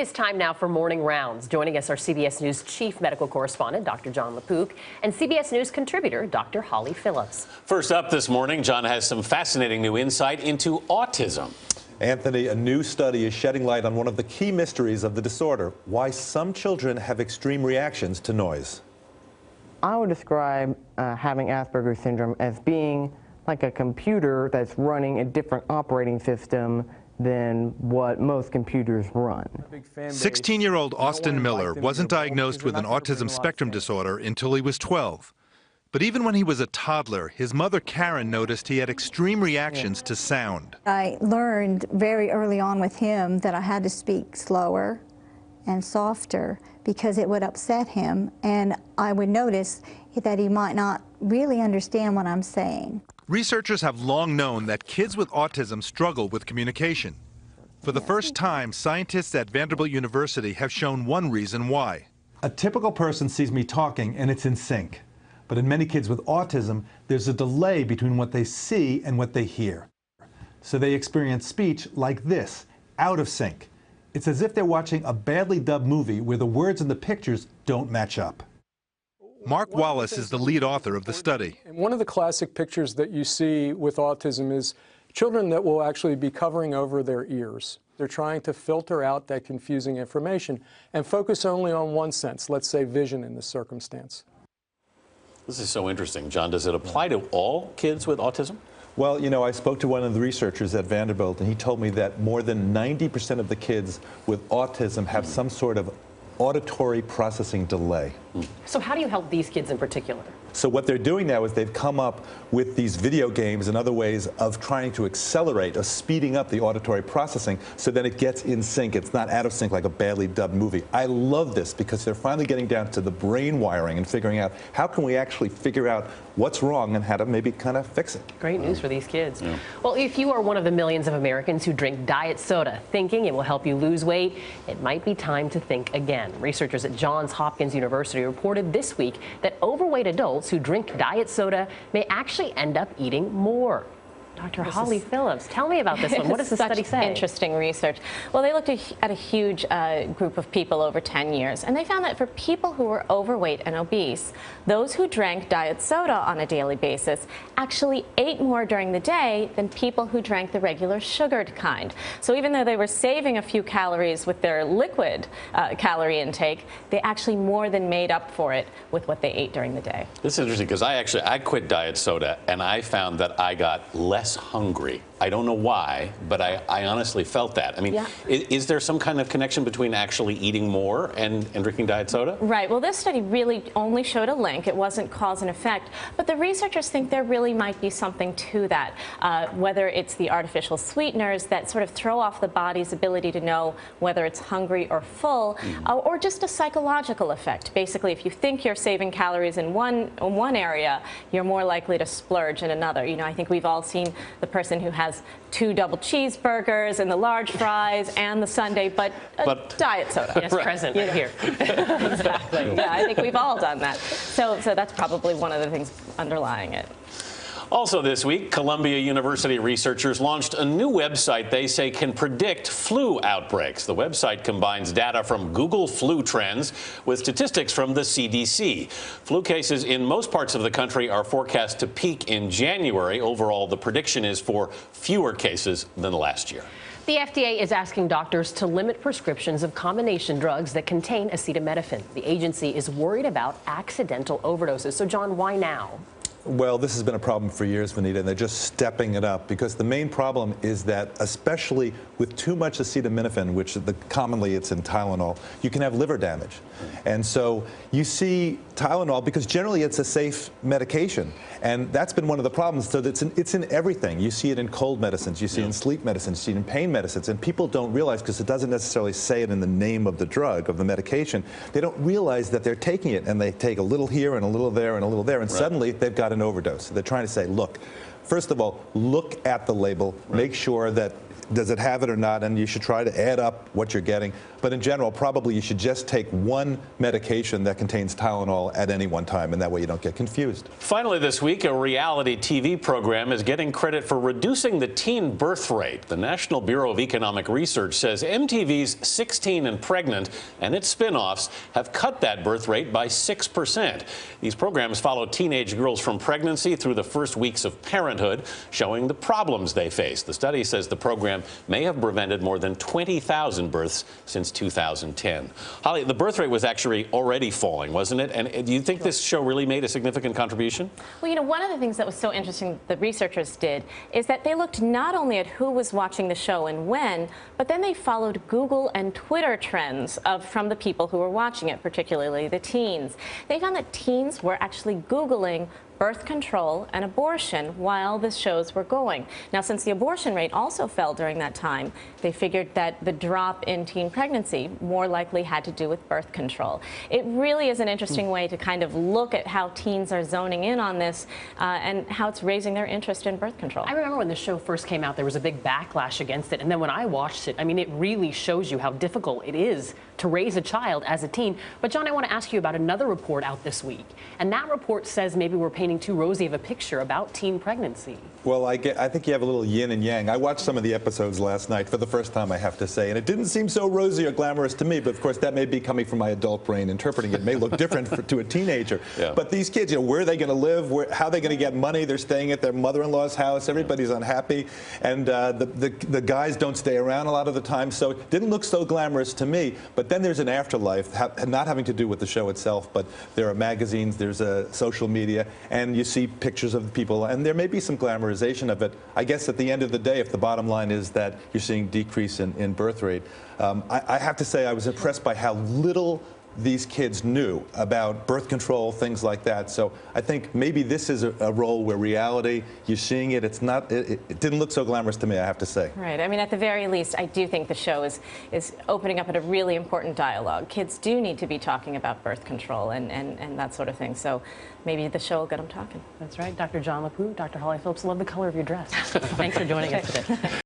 is time now for Morning Rounds. Joining us are CBS News Chief Medical Correspondent, Dr. John LaPook, and CBS News contributor, Dr. Holly Phillips. First up this morning, John has some fascinating new insight into autism. Anthony, a new study is shedding light on one of the key mysteries of the disorder, why some children have extreme reactions to noise. I would describe having Asperger's syndrome as being like a computer that's running a different operating system than what most computers run. 16-year-old Austin Miller wasn't diagnosed with an autism spectrum disorder until he was 12. But even when he was a toddler, his mother Karen noticed he had extreme reactions to sound. I learned very early on with him that I had to speak slower and softer because it would upset him, and I would notice that he might not really understand what I'm saying. Researchers have long known that kids with autism struggle with communication. For the first time, scientists at Vanderbilt University have shown one reason why. A typical person sees me talking and it's in sync. But in many kids with autism, there's a delay between what they see and what they hear. So they experience speech like this, out of sync. It's as if they're watching a badly dubbed movie where the words in the pictures don't match up. Mark Wallace is the lead author of the study. And one of the classic pictures that you see with autism is children that will actually be covering over their ears. They're trying to filter out that confusing information and focus only on one sense, let's say vision in this circumstance. This is so interesting. John, does it apply to all kids with autism? Well, you know, I spoke to one of the researchers at Vanderbilt, and he told me that more than 90% of the kids with autism have some sort of auditory processing delay. So how do you help these kids in particular? So what they're doing now is they've come up with these video games and other ways of trying to accelerate or speeding up the auditory processing so that it gets in sync. It's not out of sync like a badly dubbed movie. I love this because they're finally getting down to the brain wiring and figuring out how can we actually figure out what's wrong and how to maybe kind of fix it. Great news for these kids. Yeah. Well, if you are one of the millions of Americans who drink diet soda, thinking it will help you lose weight, it might be time to think again. Researchers at Johns Hopkins University reported this week that overweight adults who drink diet soda may actually end up eating more. Dr. Holly Phillips, tell me about this one. What does the study say? Interesting research. Well, they looked at a huge group of people over 10 years, and they found that for people who were overweight and obese, those who drank diet soda on a daily basis actually ate more during the day than people who drank the regular sugared kind. So even though they were saving a few calories with their liquid calorie intake, they actually more than made up for it with what they ate during the day. This is interesting because I quit diet soda, and I found that I got less hungry. I don't know why, but I honestly felt that. I mean, yeah. Is there some kind of connection between actually eating more and drinking diet soda? Right. Well, this study really only showed a link. It wasn't cause and effect. But the researchers think there really might be something to that, whether it's the artificial sweeteners that sort of throw off the body's ability to know whether it's hungry or full, or just a psychological effect. Basically, if you think you're saving calories in one area, you're more likely to splurge in another. You know, I think we've all seen the person who has 2 double cheeseburgers and the large fries and the sundae, but diet soda. Yes, right. Present right here. Exactly. Yeah, I think we've all done that. So that's probably one of the things underlying it. Also this week, Columbia University researchers launched a new website they say can predict flu outbreaks. The website combines data from Google flu trends with statistics from the CDC. Flu cases in most parts of the country are forecast to peak in January. Overall, the prediction is for fewer cases than last year. The FDA is asking doctors to limit prescriptions of combination drugs that contain acetaminophen. The agency is worried about accidental overdoses. So, John, why now? Well, this has been a problem for years, Vanita, and they're just stepping it up because the main problem is that, especially with too much acetaminophen, which commonly it's in Tylenol, you can have liver damage. And so you see Tylenol, because generally it's a safe medication, and that's been one of the problems. So it's in everything. You see it in cold medicines, you see it in sleep medicines, you see it in pain medicines, and people don't realize, because it doesn't necessarily say it in the name of the drug, of the medication, they don't realize that they're taking it, and they take a little here and a little there and a little there, and suddenly they've got an overdose. They're trying to say, look, first of all, look at the label, make sure that does it have it or not, and you should try to add up what you're getting. But in general, probably you should just take one medication that contains Tylenol at any one time, and that way you don't get confused. Finally this week, a reality TV program is getting credit for reducing the teen birth rate. The National Bureau of Economic Research says MTV's 16 and Pregnant and its spin-offs have cut that birth rate by 6%. These programs follow teenage girls from pregnancy through the first weeks of parenthood, showing the problems they face. The study says the program may have prevented more than 20,000 births since 2010. Holly, the birth rate was actually already falling, wasn't it? And do you think this show really made a significant contribution? Well, you know, one of the things that was so interesting the researchers did is that they looked not only at who was watching the show and when, but then they followed Google and Twitter trends from the people who were watching it, particularly the teens. They found that teens were actually Googling birth control and abortion while the shows were going. Now, since the abortion rate also fell during that time, they figured that the drop in teen pregnancy more likely had to do with birth control. It really is an interesting way to kind of look at how teens are zoning in on this and how it's raising their interest in birth control. I remember when the show first came out, there was a big backlash against it. And then when I watched it, I mean, it really shows you how difficult it is to raise a child as a teen. But John, I want to ask you about another report out this week. And that report says maybe we're painting too rosy of a picture about teen pregnancy. Well, I think you have a little yin and yang. I watched some of the episodes last night for the first time, I have to say, and it didn't seem so rosy or glamorous to me, but of course that may be coming from my adult brain interpreting it. It may look different to a teenager. Yeah. But these kids, you know, where are they going to live? How are they going to get money? They're staying at their mother-in-law's house. Everybody's unhappy. And the guys don't stay around a lot of the time, so it didn't look so glamorous to me. But then there's an afterlife, not having to do with the show itself, but there are magazines, there's social media, and you see pictures of the people, and there may be some glamorization of it. I guess at the end of the day, if the bottom line is that you're seeing decrease in birth rate, I have to say I was impressed by how little these kids knew about birth control, things like that. So I think maybe this is a role where reality, you're seeing it, it didn't look so glamorous to me, I have to say. Right. I mean, at the very least, I do think the show is opening up at a really important dialogue. Kids do need to be talking about birth control and that sort of thing. So maybe the show will get them talking. That's right. Dr. John LaPook, Dr. Holly Phillips, love the color of your dress. Thanks for joining us today.